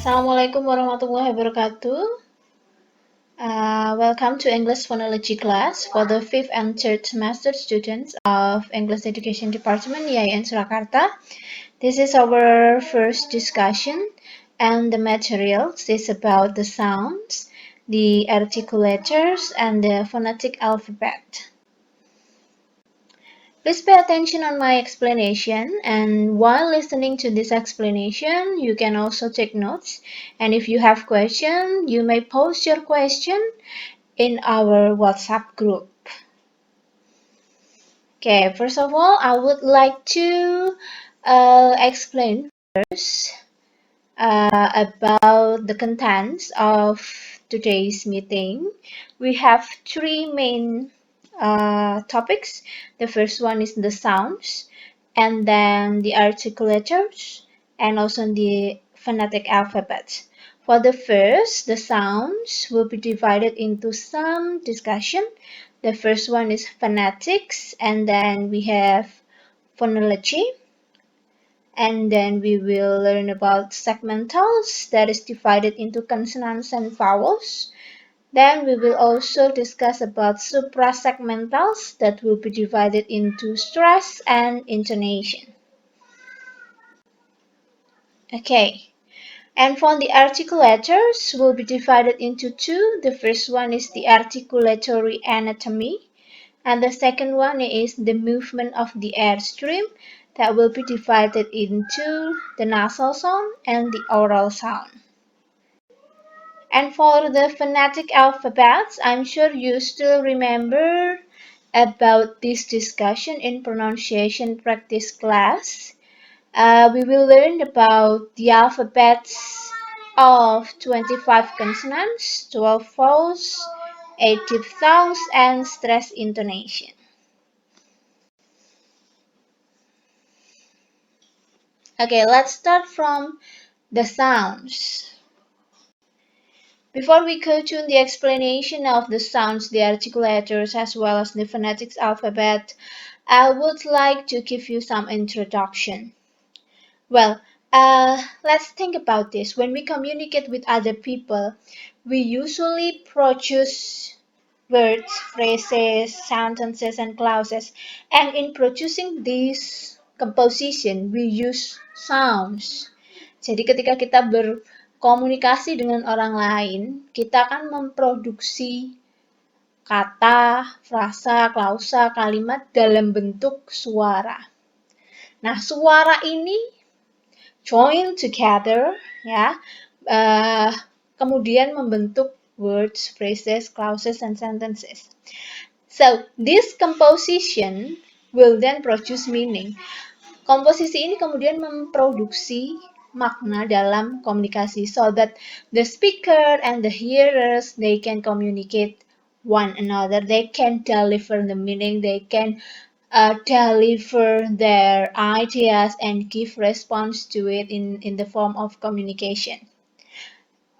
Assalamualaikum warahmatullahi wabarakatuh. Welcome to English Phonology class for the 5th and 3rd semester students of English Education Department IAIN Surakarta. This is our first discussion and the materials is about the sounds, the articulators, and the phonetic alphabet. Please pay attention on my explanation, and while listening to this explanation, you can also take notes. And if you have questions, you may post your question in our WhatsApp group. Okay, first of all, I would like to explain first about the contents of today's meeting. We have three main topics. The first one is the sounds, and then the articulators, and also the phonetic alphabet. For the first, the sounds will be divided into some discussion. The first one is phonetics, and then we have phonology. And then we will learn about segmentals, that is divided into consonants and vowels. Then we will also discuss about suprasegmentals, that will be divided into stress and intonation. Okay, and for the articulators will be divided into two. The first one is the articulatory anatomy, and the second one is the movement of the airstream, that will be divided into the nasal sound and the oral sound. And for the phonetic alphabets, I'm sure you still remember about this discussion in pronunciation practice class. We will learn about the alphabets of 25 consonants, 12 vowels, 8 diphthongs, and stress intonation. Okay, let's start from the sounds. Before we go to the explanation of the sounds, the articulators, as well as the phonetics alphabet, I would like to give you some introduction. Well, let's think about this. When we communicate with other people, we usually produce words, phrases, sentences, and clauses. And in producing these composition, we use sounds. Jadi ketika kita berkomunikasi dengan orang lain, kita akan memproduksi kata, frasa, klausa, kalimat dalam bentuk suara. Nah, suara ini join together, ya, kemudian membentuk words, phrases, clauses, and sentences. So, this composition will then produce meaning. Komposisi ini kemudian memproduksi makna dalam komunikasi, so that the speaker and the hearers, they can communicate one another, they can deliver the meaning, they can deliver their ideas and give response to it in the form of communication.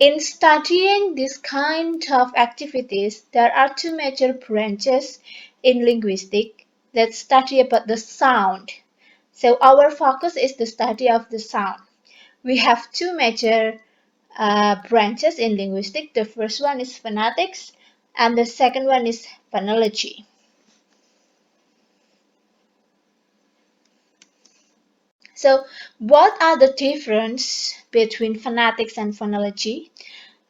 In studying this kind of activities, there are two major branches in linguistics that study about the sound. So our focus is the study of the sound. We have two major branches in linguistics. The first one is phonetics, and the second one is phonology. So, what are the differences between phonetics and phonology?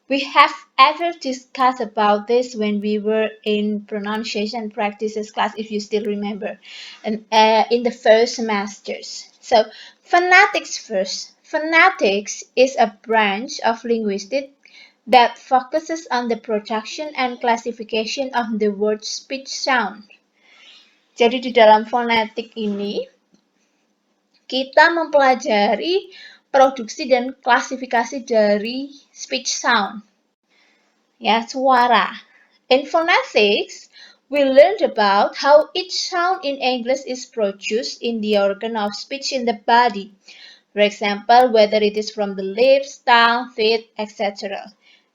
We have ever discussed about this when we were in pronunciation practices class, if you still remember, and in the first semesters. So, phonetics first. Phonetics is a branch of linguistics that focuses on the production and classification of the word speech sound. Jadi di dalam fonetik ini, kita mempelajari produksi dan klasifikasi dari speech sound. Ya, suara. In phonetics, we learned about how each sound in English is produced in the organ of speech in the body. For example, whether it is from the lips, tongue, feet, etc.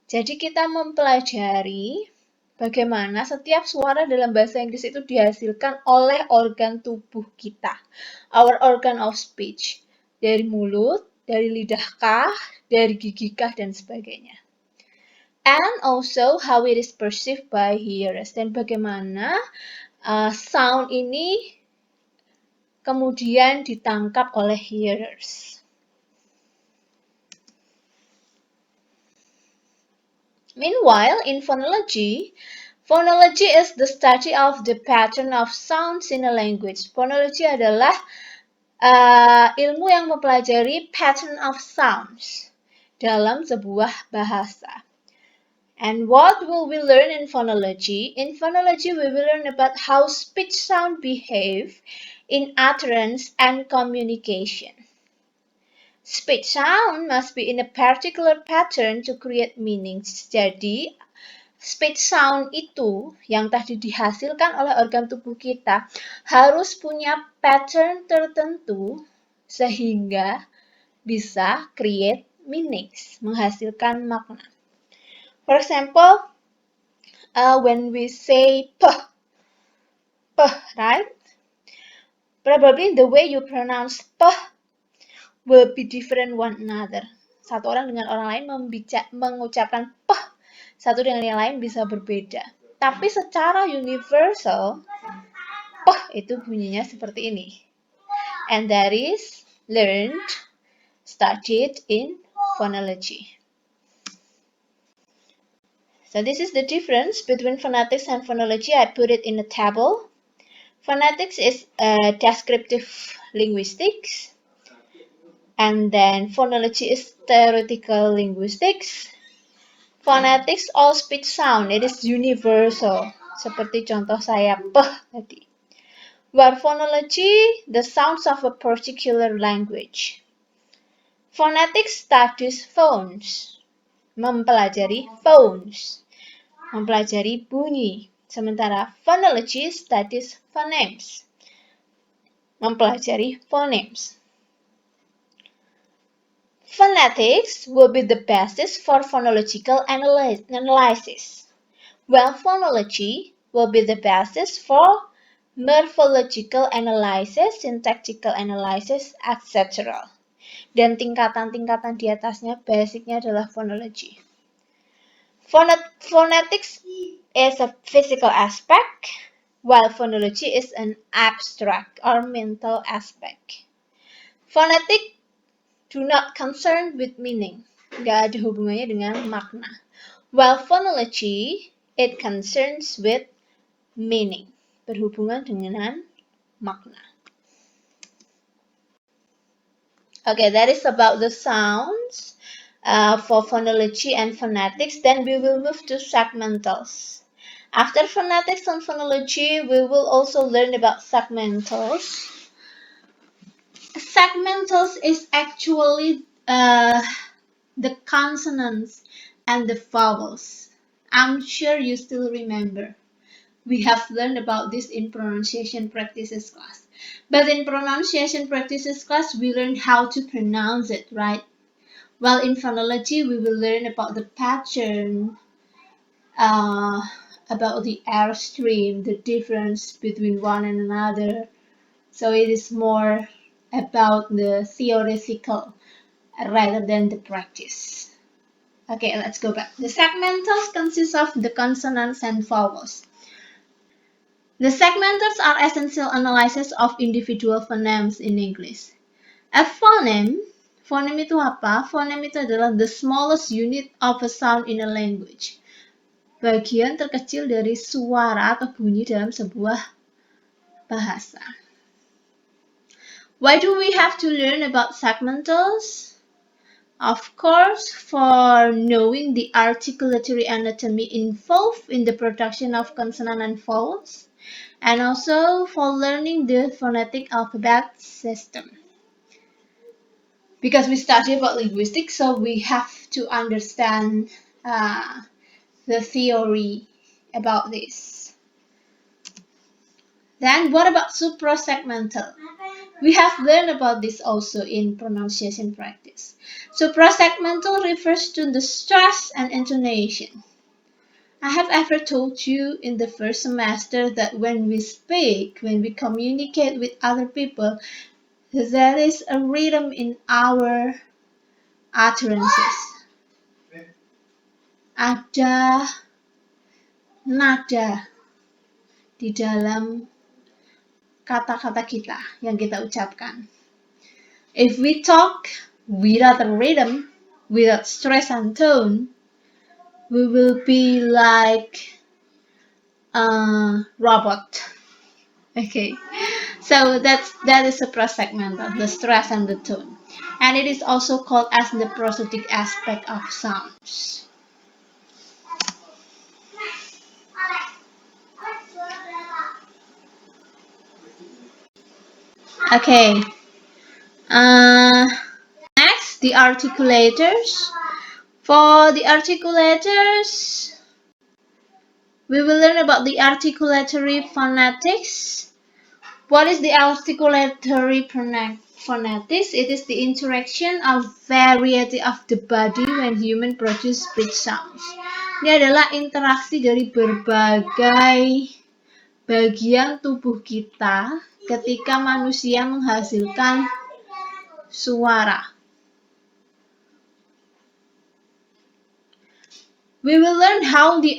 Jadi kita mempelajari bagaimana setiap suara dalam bahasa Inggris itu dihasilkan oleh organ tubuh kita. Our organ of speech. Dari mulut, dari lidahkah, dari gigikah, dan sebagainya. And also how it is perceived by hearers, dan bagaimana sound ini kemudian ditangkap oleh hearers. Meanwhile, in phonology is the study of the pattern of sounds in a language. Phonology adalah ilmu yang mempelajari pattern of sounds dalam sebuah bahasa. And what will we learn in phonology? In phonology, we will learn about how speech sound behave in utterance and communication. Speech sound must be in a particular pattern to create meanings. Jadi, speech sound itu yang tadi dihasilkan oleh organ tubuh kita harus punya pattern tertentu sehingga bisa create meanings, menghasilkan makna. For example, when we say p, right? Probably the way you pronounce p will be different one another. Satu orang dengan orang lain mengucapkan p, satu dengan yang lain bisa berbeda. Tapi secara universal, p itu bunyinya seperti ini. And that is learned, studied in phonology. So this is the difference between phonetics and phonology. I put it in a table. Phonetics is descriptive linguistics, and then phonology is theoretical linguistics. Phonetics all speech sound, it is universal, seperti contoh saya p tadi. While phonology, the sounds of a particular language. Phonetics studies phones, mempelajari phones, mempelajari bunyi. Sementara phonology studies phonemes, mempelajari phonemes. Phonetics will be the basis for phonological analysis, while phonology will be the basis for morphological analysis, syntactical analysis, etc. Dan tingkatan-tingkatan di atasnya, basicnya adalah phonology. Phonetics is a physical aspect, while phonology is an abstract or mental aspect. Phonetic do not concern with meaning, nggak ada hubungannya dengan makna. While phonology, it concerns with meaning, berhubungan dengan makna. Okay, that is about the sounds for phonology and phonetics. Then we will move to segmentals. After phonetics and phonology, we will also learn about segmentals. Segmentals is actually the consonants and the vowels. I'm sure you still remember. We have learned about this in pronunciation practices class. But in pronunciation practices class, we learned how to pronounce it, right? While in phonology, we will learn about the pattern, about the AIRSTREAM, the difference between one and another. So it is more about the theoretical rather than the practice. Okay, let's go back. The segmentals consist of the consonants and vowels. The segmentals are essential analysis of individual phonemes in English. A phoneme itu apa? Phoneme itu adalah the smallest unit of a sound in a language. Bagian terkecil dari suara atau bunyi dalam sebuah bahasa. Why do we have to learn about segmentals? Of course, for knowing the articulatory anatomy involved in the production of consonant and vowels, and also for learning the phonetic alphabet system. Because we study about linguistics, so we have to understand the theory about this. Then what about suprasegmental? We have learned about this also in pronunciation practice. Suprasegmental refers to the stress and intonation. I have ever told you in the first semester that when we speak, when we communicate with other people, there is a rhythm in our utterances. Ada nada di dalam kata-kata kita yang kita ucapkan. If we talk without a rhythm, without stress and tone, we will be like a robot. Okay, so that is suprasegmental, the stress and the tone, and it is also called as the prosodic aspect of sounds. Okay. Next, the articulators. For the articulators, we will learn about the articulatory phonetics. What is the articulatory phonetics? It is the interaction of variety of the body when human produce speech sounds. Ini adalah interaksi dari berbagai bagian tubuh kita ketika manusia menghasilkan suara. We will learn how the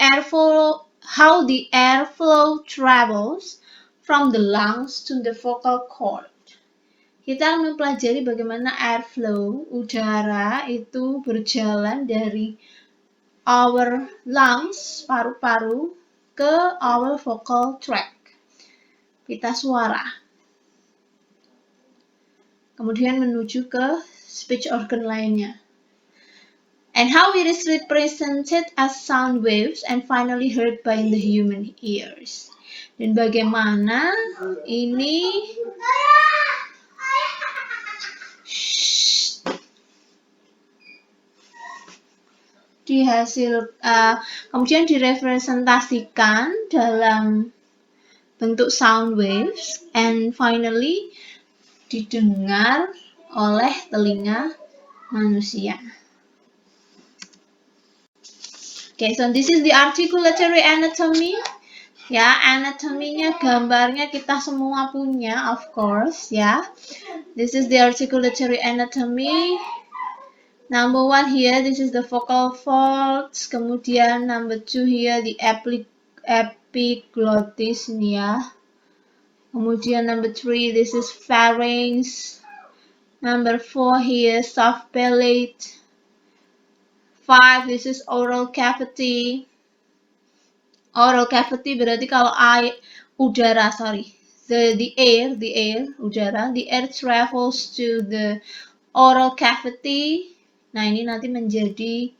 airflow travels from the lungs to the vocal cord. Kita akan mempelajari bagaimana airflow, udara itu berjalan dari our lungs, paru-paru, ke our vocal tract, pita suara. Kemudian menuju ke speech organ lainnya. And how it is represented as sound waves and finally heard by the human ears. Dan bagaimana ini kemudian direpresentasikan dalam bentuk sound waves and finally didengar oleh telinga manusia. Okay, so this is the articulatory anatomy. Ya, anatominya, gambarnya kita semua punya, of course, ya. This is the articulatory anatomy. Number 1 here, this is the vocal folds. Kemudian number 2 here, the epiglottis ini ya. Kemudian number 3, this is pharynx. Number 4 here, soft palate. 5, this is oral cavity. Oral cavity berarti kalau udara, the air, udara, the air travels to the oral cavity. Nah, ini nanti menjadi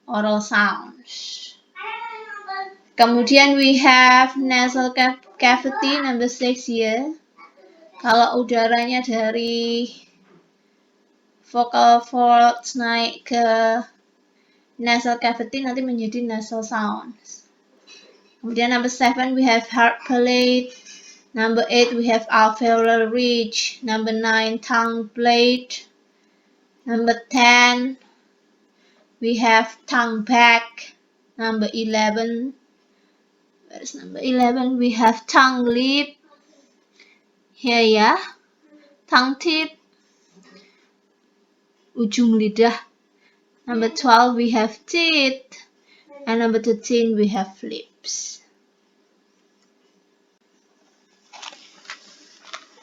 oral sounds. Kemudian we have nasal cavity, number 6 here. Kalau udaranya dari vocal folds naik ke nasal cavity nanti menjadi nasal sounds. Kemudian number 7 we have hard palate. Number 8 we have alveolar ridge. Number 9 tongue plate. Number 10 we have tongue back. Number 11, where is number 11? We have tongue lip. Here ya, tongue tip, ujung lidah. Number 12 we have teeth, and number 13 we have lips.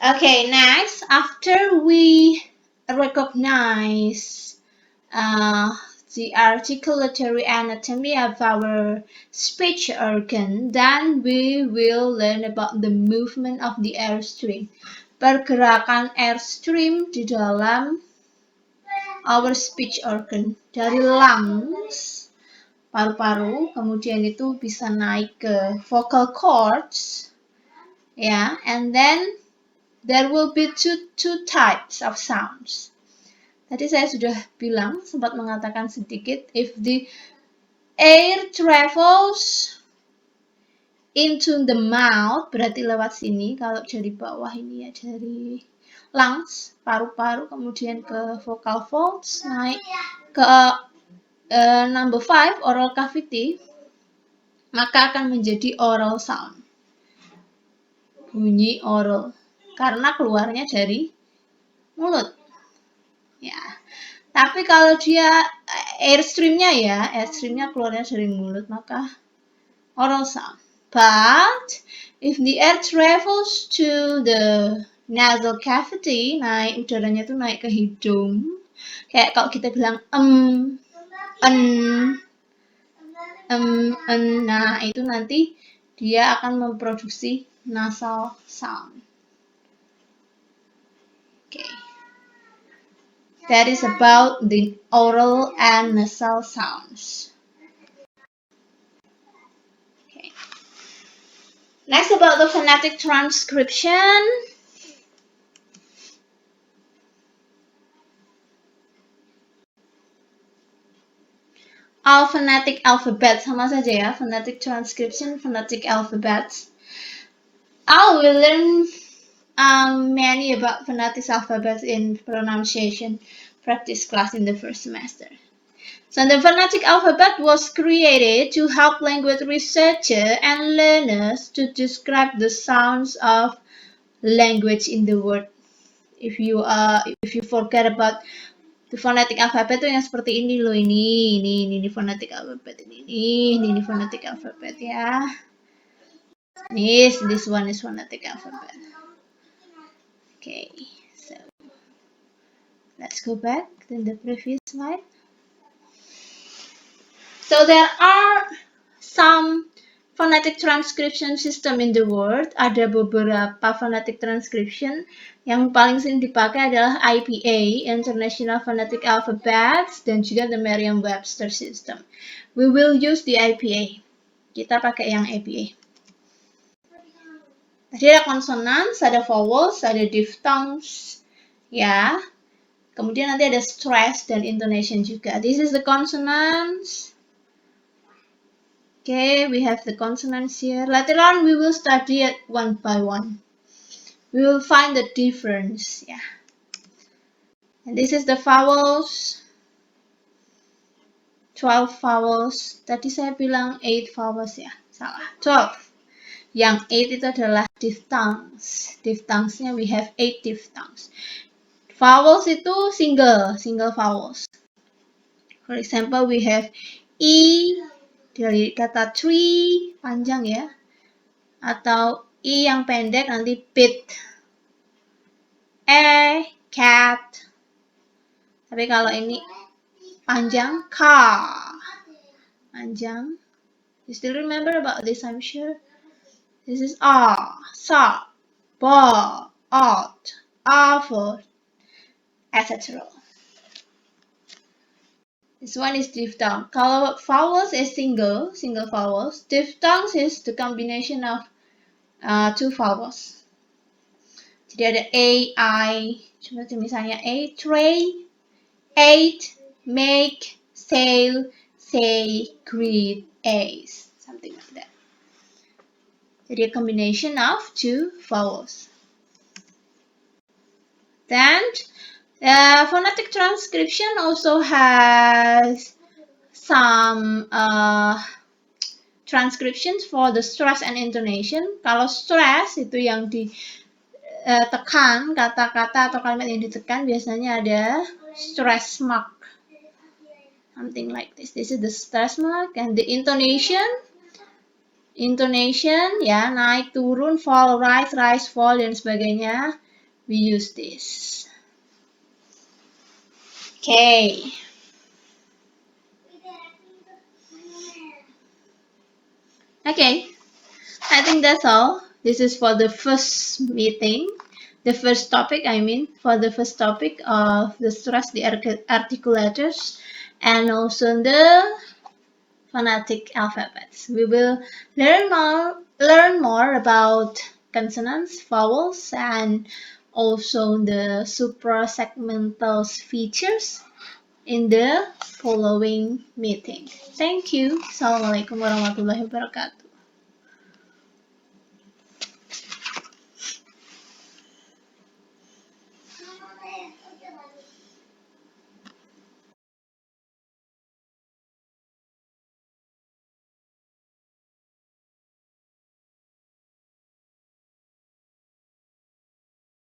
Okay, next, after we recognize the articulatory anatomy of our speech organ, then we will learn about the movement of the airstream. Pergerakan airstream di dalam our speech organ, dari lungs, paru-paru, kemudian itu bisa naik ke vocal cords, ya, and then there will be two types of sounds. Tadi saya sudah bilang, sempat mengatakan sedikit, if the air travels into the mouth, berarti lewat sini, kalau dari bawah ini ya, dari lungs, paru-paru, kemudian ke vocal folds, naik ke number 5, oral cavity, maka akan menjadi oral sound. Bunyi oral, karena keluarnya dari mulut. Ya. Tapi kalau dia airstreamnya ya, airstreamnya keluarnya dari mulut, maka oral sound. But if the air travels to the nasal cavity, naik udaranya tuh naik ke hidung. Kayak kalau kita bilang nah itu nanti dia akan memproduksi nasal sound. Okay. That is about the oral and nasal sounds. Okay. Next, about the phonetic transcription. All phonetic alphabets, sama saja ya, phonetic transcription, phonetic alphabets. I will learn many about phonetic alphabets in pronunciation practice class in the first semester. So the phonetic alphabet was created to help language researchers and learners to describe the sounds of language in the world. If you forget about the phonetic alphabet itu yang seperti ini loh, ini phonetic alphabet ini phonetic alphabet ya. This one is phonetic alphabet. Okay, so let's go back to the previous slide. So there are some phonetic transcription system in the world. Ada beberapa phonetic transcription. Yang paling sering dipakai adalah IPA, International Phonetic Alphabets, dan juga the Merriam-Webster system. We will use the IPA. Kita pakai yang IPA. Tadi ada consonants, ada vowels, ada diphthongs, ya. Kemudian nanti ada stress dan intonation juga. This is the consonants. Okay, we have the consonants here. Later on, we will study it one by one. We will find the difference, yeah. And this is the vowels. 12 vowels. Tadi saya bilang 8 vowels ya, salah. 12. Yang 8 itu adalah diphthongs. Diphthongs-nya we have 8 diphthongs. Vowels itu single vowels. For example, we have E dari kata tree, panjang ya. Atau I yang pendek nanti pit. Cat. Tapi kalau ini panjang, car. Panjang. You still remember about this, I'm sure. This is R, sa, ba, art, for, etc. This one is diphthong. Kalau vowels is single vowels. Diphthongs is the combination of 2 vowels. Jadi ada A, I. Seperti misalnya A, tray, ate, make, sail, say, greet, ace. Something like that. Jadi a combination of 2 vowels. Then phonetic transcription also has some transcriptions for the stress and intonation. Kalau stress itu yang ditekan, kata-kata atau kalimat yang ditekan biasanya ada stress mark. Something like this. This is the stress mark. And the intonation ya, naik, turun, fall, rise, fall, dan sebagainya. We use this. Okay. Okay. I think that's all. This is for the first meeting. The first topic, for the first topic of the stress, the articulators, and also the phonetic alphabets. We will learn more about consonants, vowels, and also the suprasegmentals features in the following meeting. Thank you. Assalamualaikum warahmatullahi wabarakatuh.